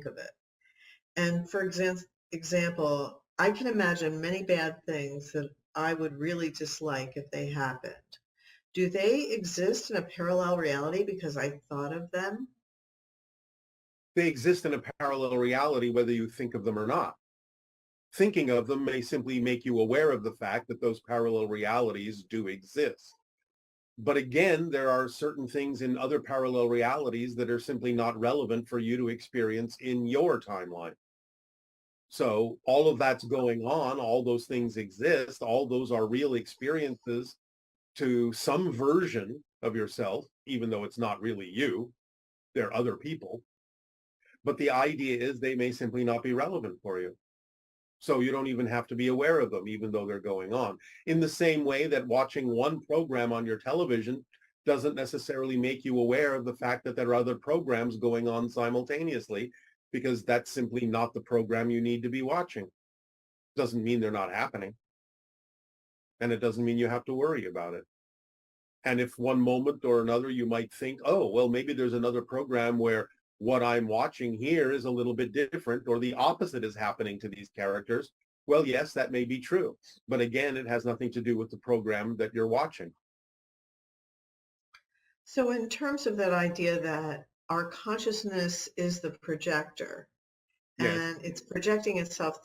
of it. And for example, I can imagine many bad things that I would really dislike if they happened. Do they exist in a parallel reality because I thought of them? They exist in a parallel reality whether you think of them or not. Thinking of them may simply make you aware of the fact that those parallel realities do exist. But again, there are certain things in other parallel realities that are simply not relevant for you to experience in your timeline. So all of that's going on, all those things exist, all those are real experiences to some version of yourself, even though it's not really you, they're other people. But the idea is they may simply not be relevant for you. So you don't even have to be aware of them, even though they're going on. In the same way that watching one program on your television doesn't necessarily make you aware of the fact that there are other programs going on simultaneously, because that's simply not the program you need to be watching. Doesn't mean they're not happening. And it doesn't mean you have to worry about it. And if one moment or another you might think, oh, well, maybe there's another program where what I'm watching here is a little bit different, or the opposite is happening to these characters. Well, yes, that may be true. But again, it has nothing to do with the program that you're watching. So, in terms of that idea that our consciousness is the projector Yes, and it's projecting itself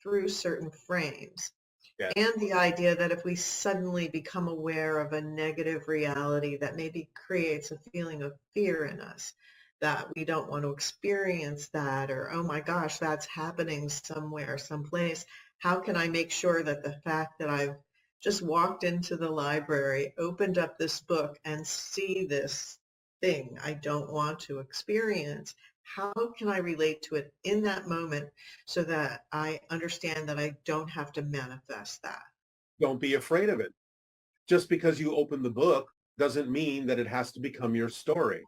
through certain frames, yes. and the idea that if we suddenly become aware of a negative reality that maybe creates a feeling of fear in us, that we don't want to experience that, or, oh my gosh, that's happening somewhere, someplace. How can I make sure that the fact that I've just walked into the library, opened up this book, and see this thing I don't want to experience, how can I relate to it in that moment so that I understand that I don't have to manifest that? Don't be afraid of it. Just because you open the book doesn't mean that it has to become your story.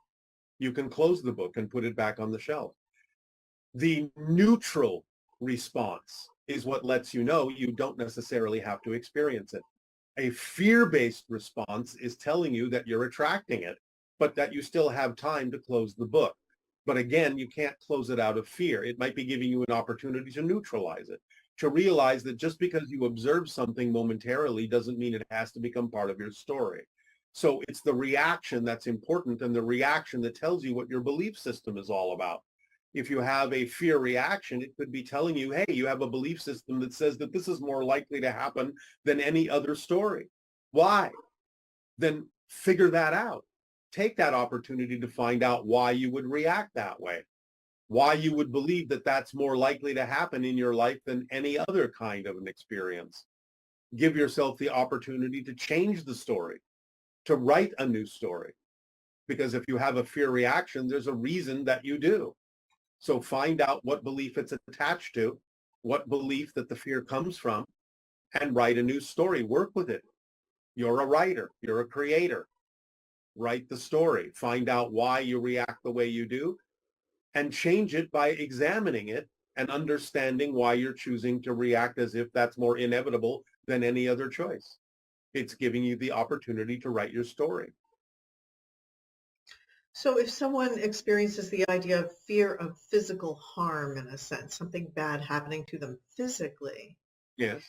You can close the book and put it back on the shelf. The neutral response is what lets you know you don't necessarily have to experience it. A fear-based response is telling you that you're attracting it, but that you still have time to close the book. But again, you can't close it out of fear. It might be giving you an opportunity to neutralize it, to realize that just because you observe something momentarily doesn't mean it has to become part of your story. So it's the reaction that's important, and the reaction that tells you what your belief system is all about. If you have a fear reaction, it could be telling you, hey, you have a belief system that says that this is more likely to happen than any other story. Why? Then figure that out. Take that opportunity to find out why you would react that way, why you would believe that that's more likely to happen in your life than any other kind of an experience. Give yourself the opportunity to change the story, to write a new story. Because if you have a fear reaction, there's a reason that you do. So find out what belief it's attached to, what belief that the fear comes from, and write a new story. Work with it. You're a writer. You're a creator. Write the story. Find out why you react the way you do, and change it by examining it and understanding why you're choosing to react as if that's more inevitable than any other choice. It's giving you the opportunity to write your story. So if someone experiences the idea of fear of physical harm, in a sense, something bad happening to them physically, Yes.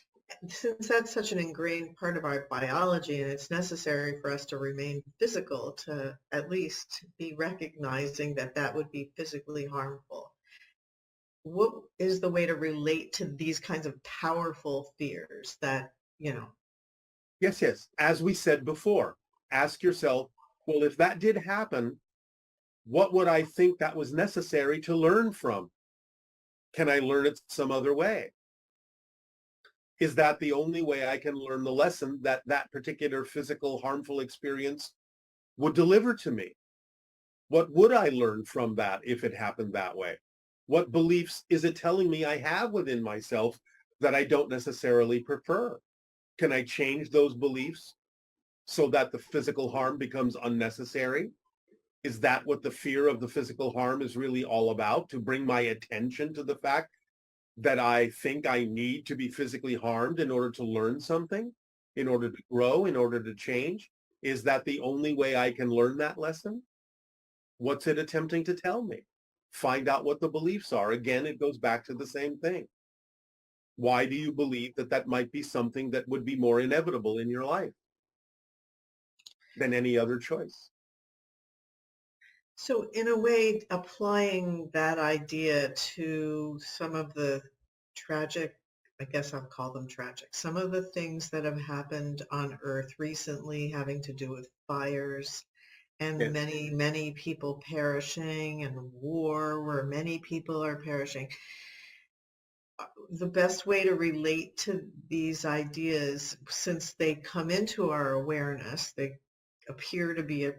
since that's such an ingrained part of our biology and it's necessary for us to remain physical to at least be recognizing that that would be physically harmful, what is the way to relate to these kinds of powerful fears that, Yes, yes. As we said before, ask yourself, well, if that did happen, what would I think that was necessary to learn from? Can I learn it some other way? Is that the only way I can learn the lesson that that particular physical harmful experience would deliver to me? What would I learn from that if it happened that way? What beliefs is it telling me I have within myself that I don't necessarily prefer? Can I change those beliefs so that the physical harm becomes unnecessary? Is that what the fear of the physical harm is really all about? To bring my attention to the fact that I think I need to be physically harmed in order to learn something, in order to grow, in order to change? Is that the only way I can learn that lesson? What's it attempting to tell me? Find out what the beliefs are. Again, it goes back to the same thing. Why do you believe that that might be something that would be more inevitable in your life than any other choice? So in a way, applying that idea to some of the tragic, I guess I'll call them tragic, some of the things that have happened on Earth recently having to do with fires and Yes. many, many people perishing and war where many people are perishing. The best way to relate to these ideas, since they come into our awareness, they appear to be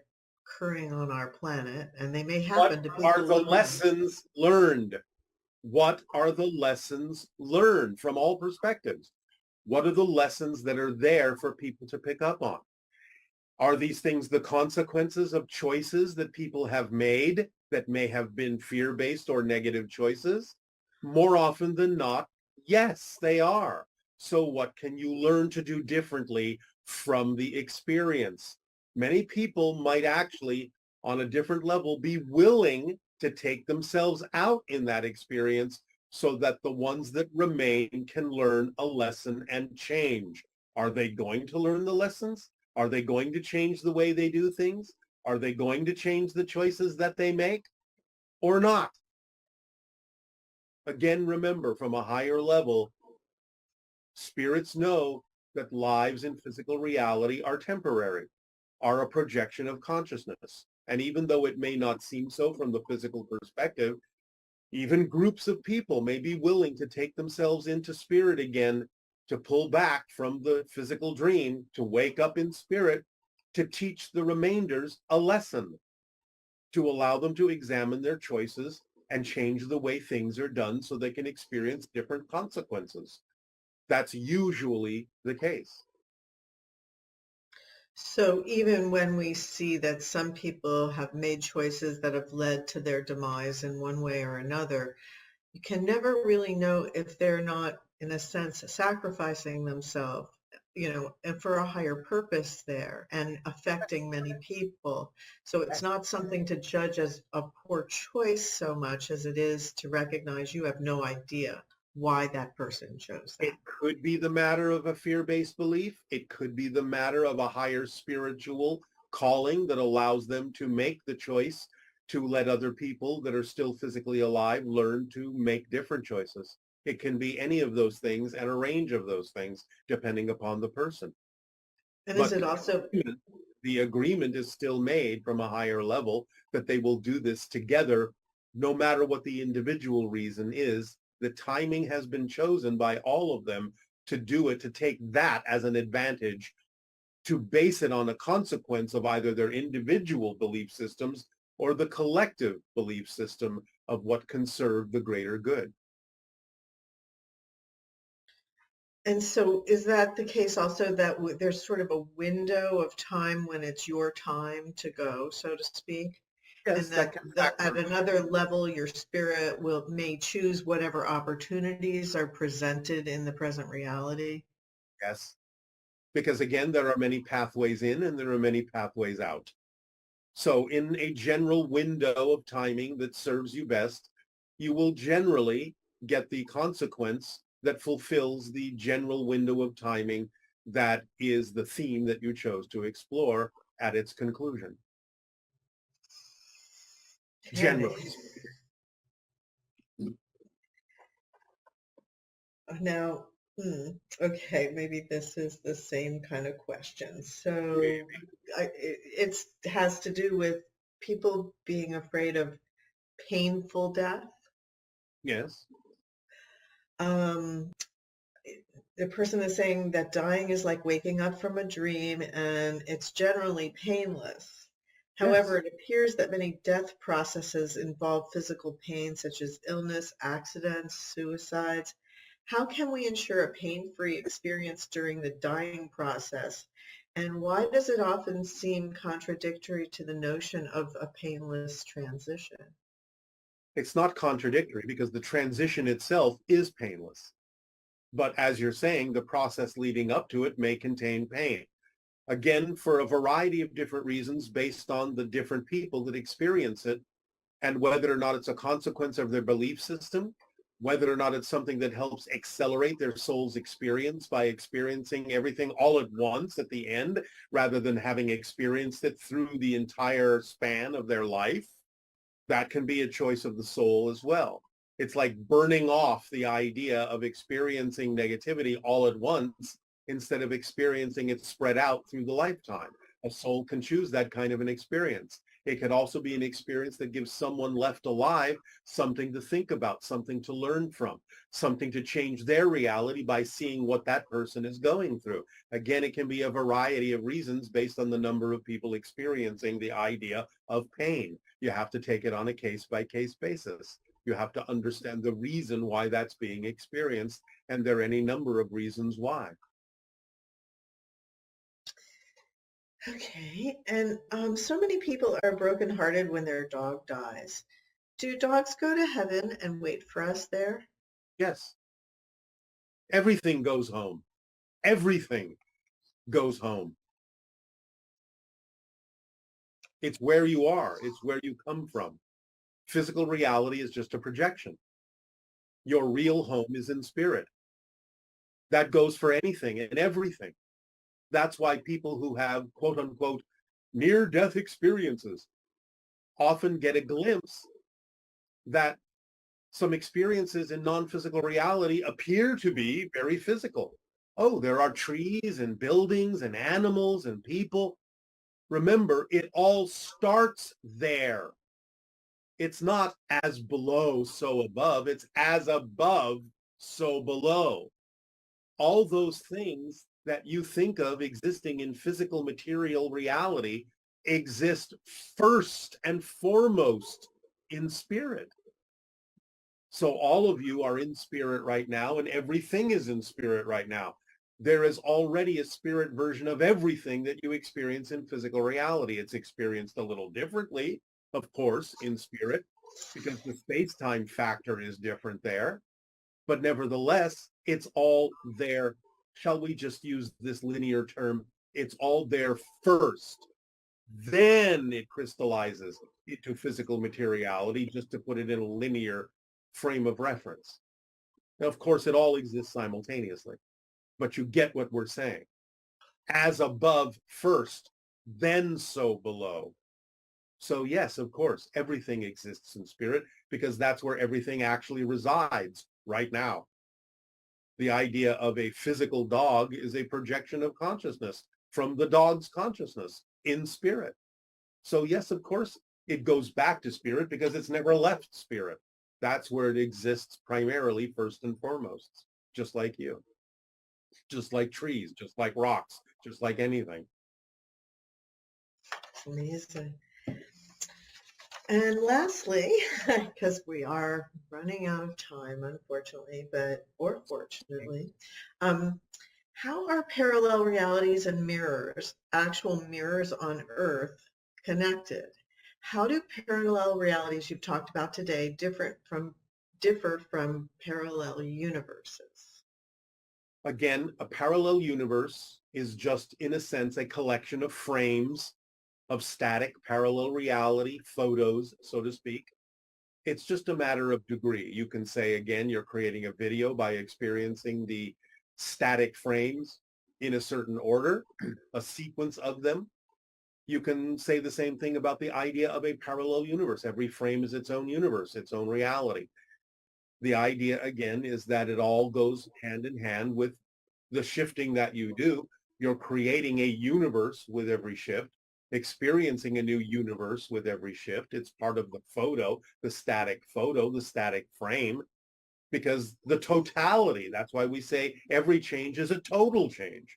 occurring on our planet, and they may What happen to are people the we know. lessons learned? What are the lessons learned from all perspectives? What are the lessons that are there for people to pick up on? Are these things the consequences of choices that people have made that may have been fear-based or negative choices? More often than not, yes, they are. So what can you learn to do differently from the experience? Many people might actually, on a different level, be willing to take themselves out in that experience so that the ones that remain can learn a lesson and change. Are they going to learn the lessons? Are they going to change the way they do things? Are they going to change the choices that they make or not? Again, remember, from a higher level, spirits know that lives in physical reality are temporary, are a projection of consciousness. And even though it may not seem so from the physical perspective, even groups of people may be willing to take themselves into spirit again, to pull back from the physical dream, to wake up in spirit, to teach the remainders a lesson, to allow them to examine their choices and change the way things are done so they can experience different consequences. That's usually the case. So even when we see that some people have made choices that have led to their demise in one way or another, you can never really know if they're not, in a sense, sacrificing themselves, and for a higher purpose there and affecting many people. So it's not something to judge as a poor choice so much as it is to recognize you have no idea why that person chose It that. could be the matter of a fear-based belief. It could be the matter of a higher spiritual calling that allows them to make the choice to let other people that are still physically alive learn to make different choices. It can be any of those things and a range of those things depending upon the person. And is But it also, the agreement is still made from a higher level that they will do this together, no matter what the individual reason is. The timing has been chosen by all of them to do it, to take that as an advantage, to base it on a consequence of either their individual belief systems or the collective belief system of what can serve the greater good. and so is that the case also that there's sort of a window of time when it's your time to go, so to speak? Yes, And that that can at factor. another level, your spirit may choose whatever opportunities are presented in the present reality. Yes, because again, there are many pathways in and there are many pathways out. So in a general window of timing that serves you best, you will generally get the consequence that fulfills the general window of timing that is the theme that you chose to explore at its conclusion, Okay. generally. Now, okay, maybe this is the same kind of question. Maybe. So it has to do with people being afraid of painful death. Yes. Um, the person is saying that dying is like waking up from a dream and it's generally painless. However, Yes. it appears that many death processes involve physical pain, such as illness, accidents, suicides. How can we ensure a pain-free experience during the dying process? And why does it often seem contradictory to the notion of a painless transition? It's not contradictory because the transition itself is painless. But as you're saying, the process leading up to it may contain pain. Again, for a variety of different reasons based on the different people that experience it, And whether or not it's a consequence of their belief system, whether or not it's something that helps accelerate their soul's experience by experiencing everything all at once at the end, rather than having experienced it through the entire span of their life, that can be a choice of the soul as well. It's like burning off the idea of experiencing negativity all at once instead of experiencing it spread out through the lifetime. A soul can choose that kind of an experience. It could also be an experience that gives someone left alive something to think about, something to learn from, something to change their reality by seeing what that person is going through. Again, it can be a variety of reasons based on the number of people experiencing the idea of pain. You have to take it on a case-by-case basis. You have to understand the reason why that's being experienced, and there are any number of reasons why. Okay, and so many people are brokenhearted when their dog dies. Do dogs go to heaven and wait for us there? Yes, everything goes home. Everything goes home. It's where you are. It's where you come from. Physical reality is just a projection. Your real home is in spirit. That goes for anything and everything. That's why people who have, quote unquote, near-death experiences often get a glimpse that some experiences in non-physical reality appear to be very physical. Oh, there are trees and buildings and animals and people. Remember, it all starts there. It's not as below, so above. It's as above, so below. All those things that you think of existing in physical material reality exist first and foremost in spirit. So all of you are in spirit right now, and everything is in spirit right now. There is already a spirit version of everything that you experience in physical reality. It's experienced a little differently, of course, in spirit, because the space-time factor is different there. But nevertheless, it's all there. Shall we just use this linear term? It's all there first. Then it crystallizes into physical materiality, just to put it in a linear frame of reference. Now, of course, it all exists simultaneously, but you get what we're saying. As above first, then so below. So yes, of course, everything exists in spirit because that's where everything actually resides right now. The idea of a physical dog is a projection of consciousness from the dog's consciousness in spirit. So yes, of course, it goes back to spirit because it's never left spirit. That's where it exists primarily, first and foremost, just like you, just like trees, just like rocks, just like anything. Amazing. And lastly, because we are running out of time, unfortunately, or fortunately, how are parallel realities and mirrors, actual mirrors on Earth, connected? How do parallel realities you've talked about today differ from parallel universes? Again, a parallel universe is just, in a sense, a collection of frames of static parallel reality, photos, so to speak. It's just a matter of degree. You can say, again, you're creating a video by experiencing the static frames in a certain order, a sequence of them. You can say the same thing about the idea of a parallel universe. Every frame is its own universe, its own reality. The idea, again, is that it all goes hand in hand with the shifting that you do. You're creating a universe with every shift, experiencing a new universe with every shift. It's part of the photo, the static frame, because the totality, that's why we say every change is a total change.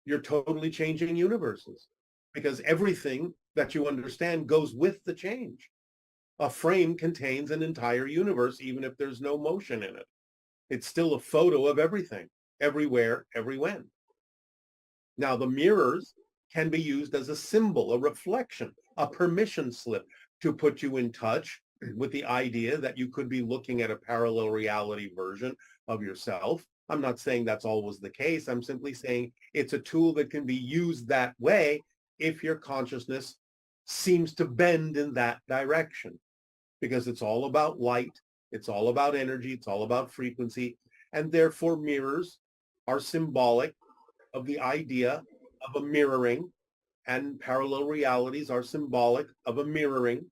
You're totally changing universes because everything that you understand goes with the change. A frame contains an entire universe, even if there's no motion in it. It's still a photo of everything, everywhere, everywhen. Now, the mirrors can be used as a symbol, a reflection, a permission slip to put you in touch with the idea that you could be looking at a parallel reality version of yourself. I'm not saying that's always the case. I'm simply saying it's a tool that can be used that way if your consciousness seems to bend in that direction. because it's all about light, it's all about energy, it's all about frequency, and therefore mirrors are symbolic of the idea of a mirroring, and parallel realities are symbolic of a mirroring,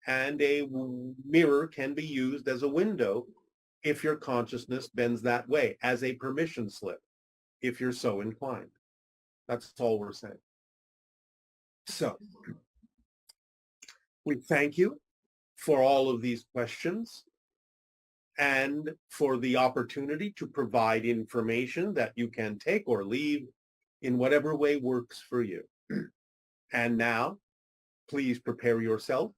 and a mirror can be used as a window if your consciousness bends that way, as a permission slip, if you're so inclined. That's all we're saying. So we thank you for all of these questions and for the opportunity to provide information that you can take or leave in whatever way works for you. And now, please prepare yourself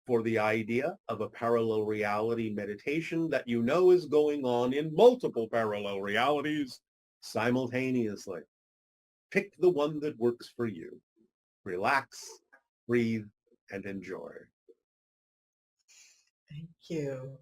for the idea of a parallel reality meditation that you know is going on in multiple parallel realities simultaneously. Pick the one that works for you. Relax, breathe, and enjoy. Thank you.